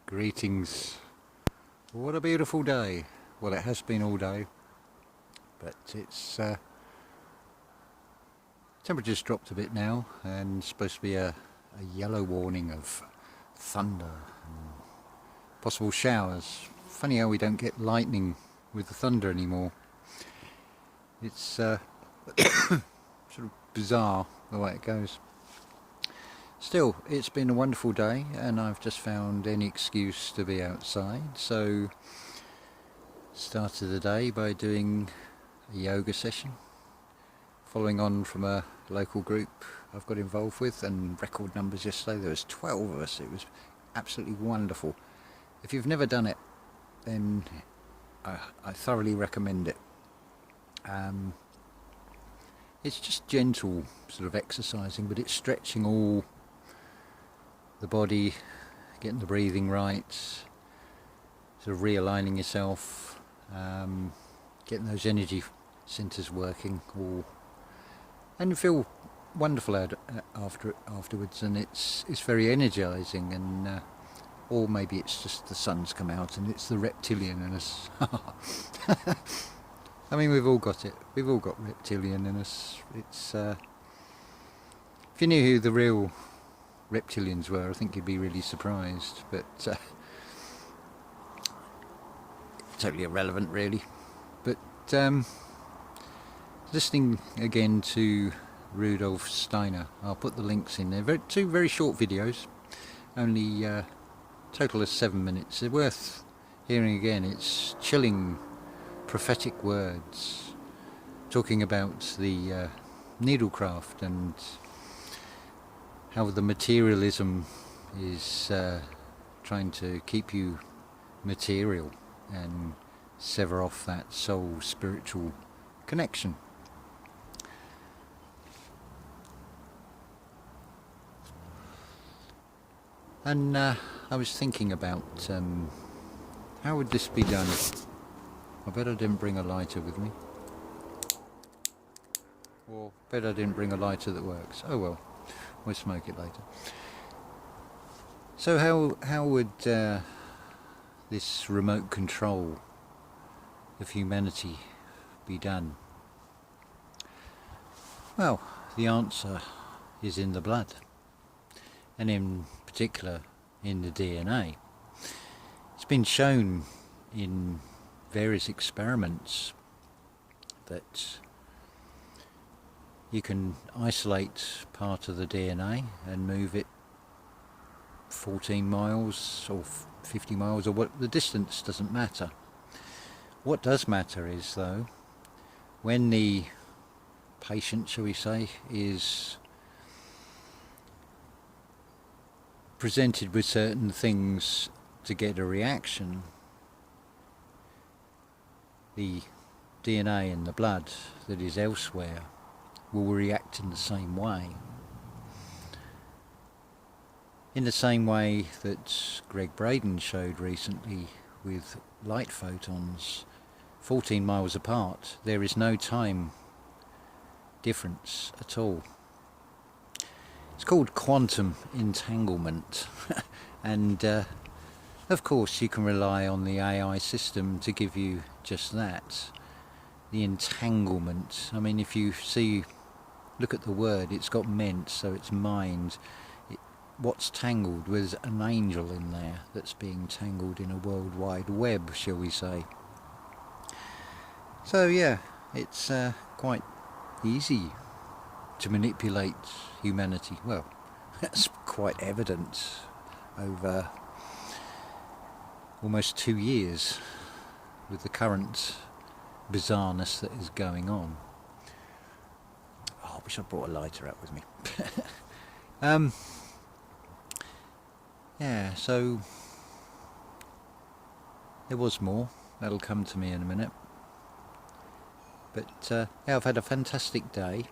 Greetings. What a beautiful day. Well, it has been all day, but it's temperature's dropped a bit now, and it's supposed to be a yellow warning of thunder and possible showers. Funny how we don't get lightning with the thunder anymore. It's sort of bizarre the way it goes. Still, it's been a wonderful day, and I've just found any excuse to be outside, so started the day by doing a yoga session, following on from a local group I've got involved with, and record numbers yesterday. There was 12 of us. It was absolutely wonderful. If you've never done it, then I thoroughly recommend it. It's just gentle sort of exercising, but it's stretching all the body, getting the breathing right, sort of realigning yourself, getting those energy centers working, and you feel wonderful afterwards, and it's very energizing. And or maybe it's just the sun's come out and it's the reptilian in us. I mean, we've all got it. We've all got reptilian in us. It's if you knew who the real reptilians were, I think you'd be really surprised, but totally irrelevant really. But listening again to Rudolf Steiner, I'll put the links in there. Two very short videos, only total of 7 minutes. They're worth hearing again. It's chilling prophetic words talking about the needlecraft and how the materialism is trying to keep you material and sever off that soul spiritual connection. And I was thinking about how would this be done. I bet I didn't bring a lighter with me, or bet I didn't bring a lighter that works. Oh well, we'll smoke it later. So how would this remote control of humanity be done? Well, the answer is in the blood, and in particular in the DNA. It's been shown in various experiments that you can isolate part of the DNA and move it 14 miles or 50 miles, or what, the distance doesn't matter. What does matter is, though, when the patient, shall we say, is presented with certain things to get a reaction, the DNA in the blood that is elsewhere will react in the same way. In the same way that Greg Braden showed recently with light photons 14 miles apart, there is no time difference at all. It's called quantum entanglement and of course you can rely on the AI system to give you just that, the entanglement. I mean, if you look at the word, it's got ment, so it's mind. What's tangled? There's an angel in there that's being tangled in a worldwide web, shall we say. So yeah, it's quite easy to manipulate humanity. Well, that's quite evident over almost 2 years with the current bizarreness that is going on. Oh, I wish I brought a lighter out with me. Yeah, so there was more. That'll come to me in a minute. But yeah, I've had a fantastic day.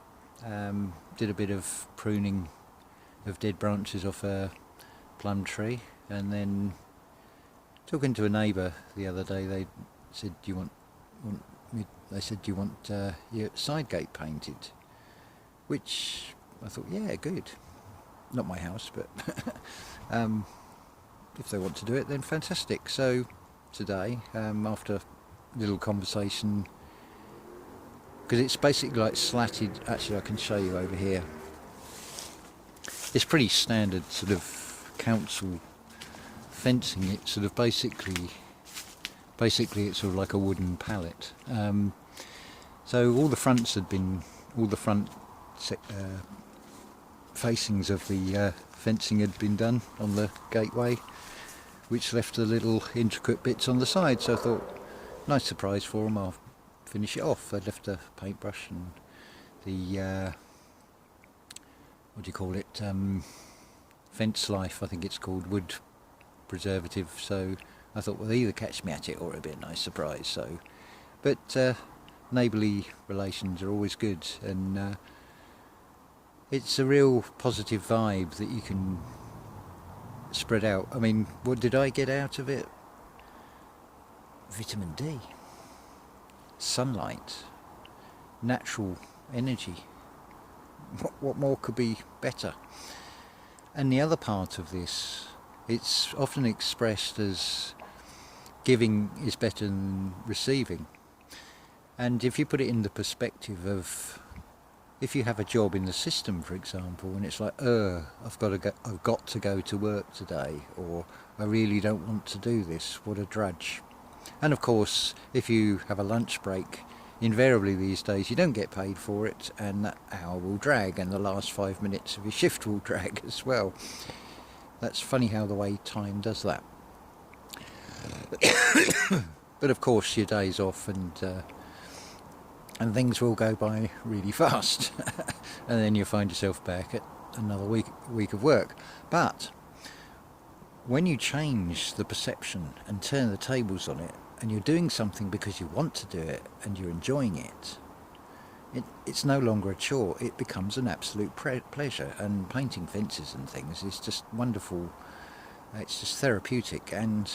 Did a bit of pruning of dead branches off a plum tree, and then talking to a neighbour the other day, they said, "Do you want me?" They said, "Do you want your side gate painted?" Which I thought, yeah, good. Not my house, but if they want to do it, then fantastic. So today, after a little conversation, because it's basically like slatted, actually I can show you over here, it's pretty standard sort of council fencing. It's sort of basically it's sort of like a wooden pallet. So all the front facings of the fencing had been done on the gateway, which left the little intricate bits on the side. So I thought, nice surprise for them, I'll finish it off. They left a paintbrush and the what do you call it, fence life, I think it's called, wood preservative. So I thought, well, they either catch me at it or it'll be a nice surprise. So, but neighbourly relations are always good, and it's a real positive vibe that you can spread out. I mean, what did I get out of it? Vitamin D, sunlight, natural energy. What more could be better? And the other part of this, it's often expressed as giving is better than receiving. And if you put it in the perspective of, if you have a job in the system, for example, and it's like, I've got to go to work today, or I really don't want to do this, what a drudge. And of course, if you have a lunch break, invariably these days you don't get paid for it, and that hour will drag, and the last 5 minutes of your shift will drag as well. That's funny how the way time does that. But of course your day's off, and things will go by really fast. And then you find yourself back at another week of work. But when you change the perception and turn the tables on it, and you're doing something because you want to do it and you're enjoying it, it's no longer a chore. It becomes an absolute pleasure. And painting fences and things is just wonderful. It's just therapeutic. And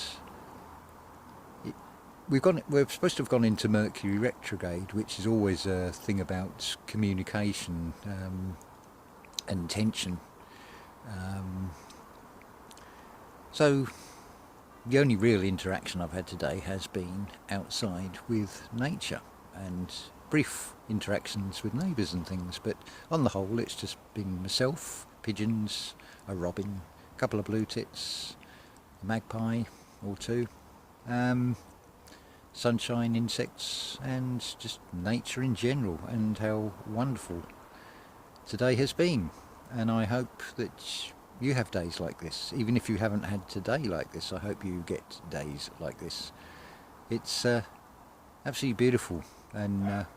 we're supposed to have gone into Mercury retrograde, which is always a thing about communication and tension. So the only real interaction I've had today has been outside with nature, and brief interactions with neighbours and things, but on the whole it's just been myself, pigeons, a robin, a couple of blue tits, a magpie or two, sunshine, insects, and just nature in general, and how wonderful today has been. And I hope that you have days like this. Even if you haven't had today like this, I hope you get days like this. It's absolutely beautiful, and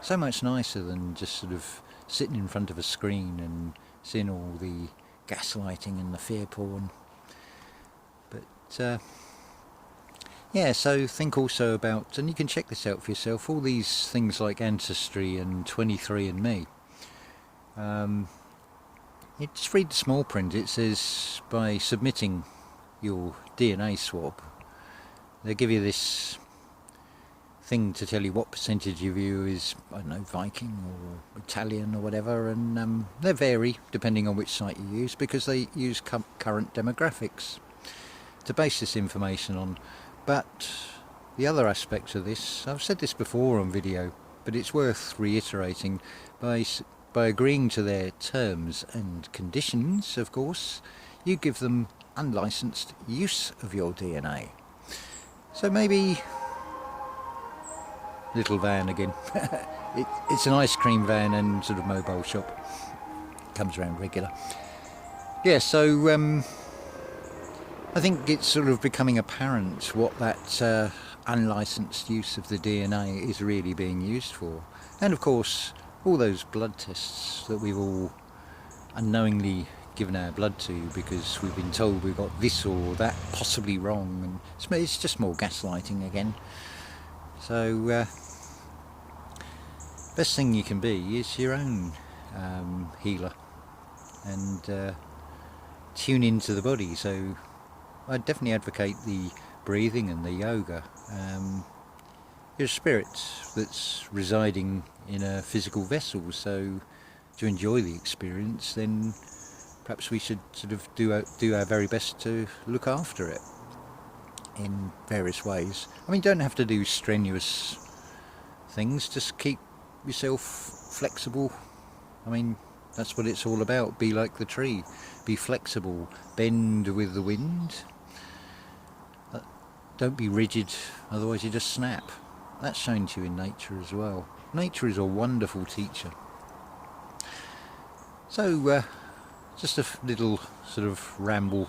so much nicer than just sort of sitting in front of a screen and seeing all the gaslighting and the fear porn. But yeah, so think also about, and you can check this out for yourself, all these things like Ancestry and 23andMe. You just read the small print. It says by submitting your DNA swab, they give you this thing to tell you what percentage of you is, I don't know, Viking or Italian or whatever, and they vary depending on which site you use, because they use current demographics to base this information on. But the other aspect of this, I've said this before on video, but it's worth reiterating, by agreeing to their terms and conditions, of course, you give them unlicensed use of your DNA. So maybe, little van again, it's an ice cream van and sort of mobile shop, comes around regular. Yeah, so I think it's sort of becoming apparent what that unlicensed use of the DNA is really being used for. And of course, all those blood tests that we've all unknowingly given our blood to because we've been told we've got this or that possibly wrong, and it's just more gaslighting again. So best thing you can be is your own healer, and tune into the body. So I definitely advocate the breathing and the yoga. You're a spirit that's residing in a physical vessel, so to enjoy the experience, then perhaps we should sort of do our very best to look after it in various ways. I mean, you don't have to do strenuous things, just keep yourself flexible. I mean, that's what it's all about. Be like the tree, be flexible, bend with the wind. Don't be rigid, otherwise you just snap. That's shown to you in nature as well. Nature is a wonderful teacher. So just a little sort of ramble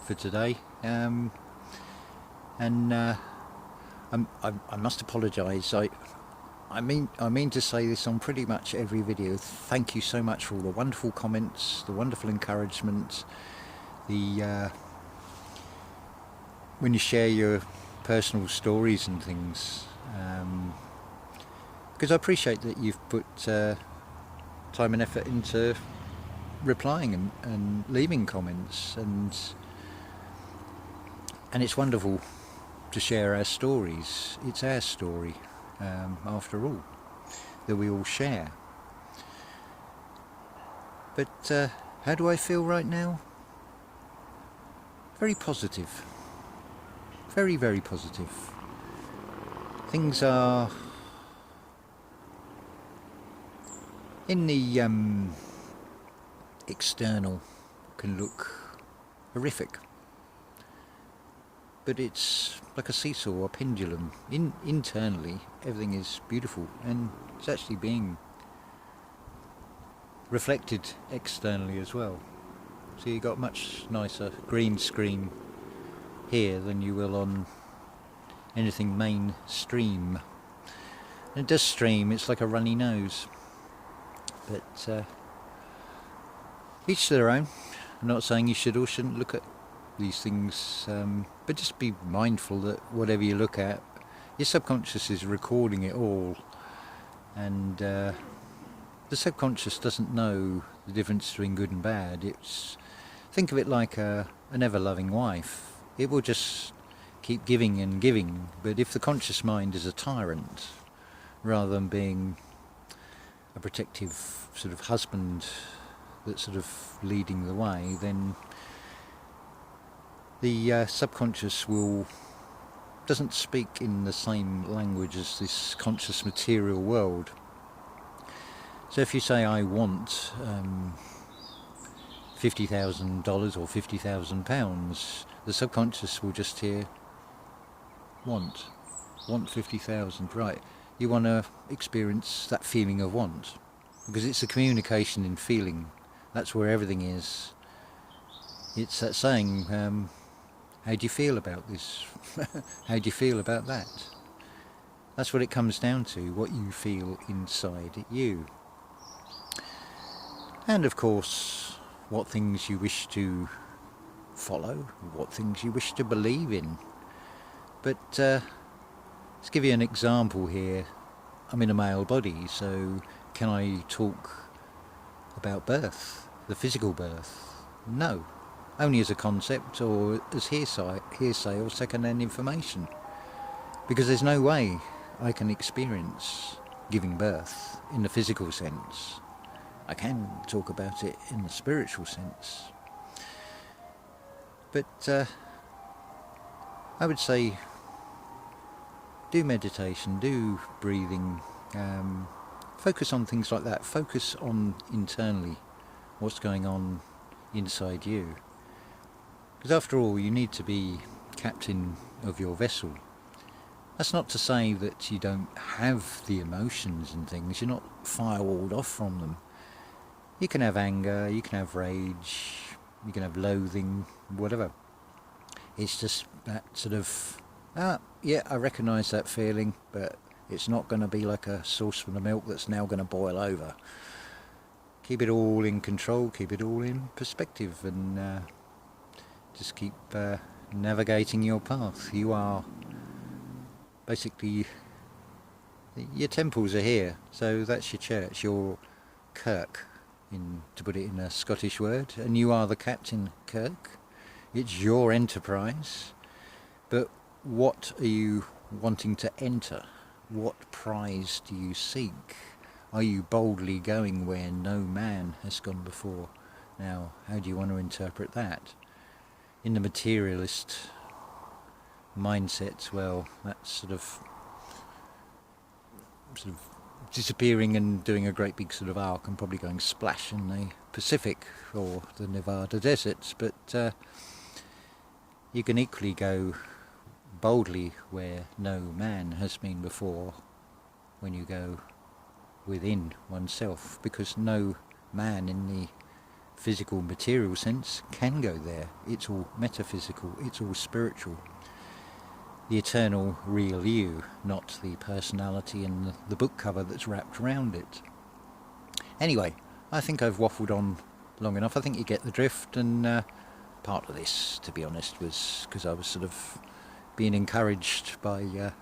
for today. I must apologise. I mean to say this on pretty much every video. Thank you so much for all the wonderful comments, the wonderful encouragement, when you share your personal stories and things. Because I appreciate that you've put time and effort into replying and leaving comments, and it's wonderful to share our stories. It's our story, after all, that we all share. But how do I feel right now? Very positive. Very, very positive. Things are in the external can look horrific, but it's like a seesaw, a pendulum. Internally, everything is beautiful, and it's actually being reflected externally as well. So you got much nicer green screen here than you will on anything mainstream. And it does stream, it's like a runny nose. But each to their own. I'm not saying you should or shouldn't look at these things, but just be mindful that whatever you look at, your subconscious is recording it all, and the subconscious doesn't know the difference between good and bad. Think of it like an ever-loving wife. It will just keep giving and giving, but if the conscious mind is a tyrant rather than being a protective sort of husband that's sort of leading the way, then the subconscious doesn't speak in the same language as this conscious material world. So if you say, I want $50,000 or £50,000, the subconscious will just hear want 50,000, right? You want to experience that feeling of want, because it's a communication in feeling. That's where everything is. It's that saying, how do you feel about this? How do you feel about that? That's what it comes down to, what you feel inside you. And of course, what things you wish to follow, what things you wish to believe in. But let's give you an example here. I'm in a male body, so can I talk about birth, the physical birth? No, only as a concept or as hearsay or second-hand information, because there's no way I can experience giving birth in the physical sense. I can talk about it in the spiritual sense. But I would say do meditation, do breathing, focus on things like that. Focus on internally what's going on inside you. Because after all, you need to be captain of your vessel. That's not to say that you don't have the emotions and things. You're not firewalled off from them. You can have anger, you can have rage, you can have loathing, whatever. It's just that sort of, yeah, I recognise that feeling, but it's not going to be like a saucepan of milk that's now going to boil over. Keep it all in control, keep it all in perspective, and just keep navigating your path. You are basically, your temples are here, so that's your church, your kirk, to put it in a Scottish word, and you are the captain kirk. It's your enterprise, but what are you wanting to enter? What prize do you seek? Are you boldly going where no man has gone before? Now, how do you want to interpret that? In the materialist mindset, well, that's sort of disappearing and doing a great big sort of arc and probably going splash in the Pacific or the Nevada deserts, but you can equally go boldly where no man has been before when you go within oneself, because no man in the physical material sense can go there. It's all metaphysical, it's all spiritual. The eternal real you, not the personality and the book cover that's wrapped around it. Anyway, I think I've waffled on long enough. I think you get the drift, and part of this, to be honest, was because I was sort of being encouraged by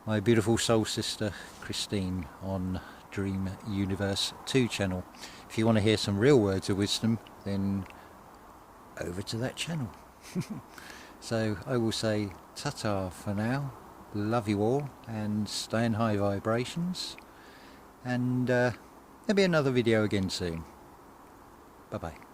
my beautiful soul sister Christine on Dream Universe 2 channel. If you want to hear some real words of wisdom, then over to that channel. So I will say ta-ta for now, love you all, and stay in high vibrations, and there'll be another video again soon. Bye bye.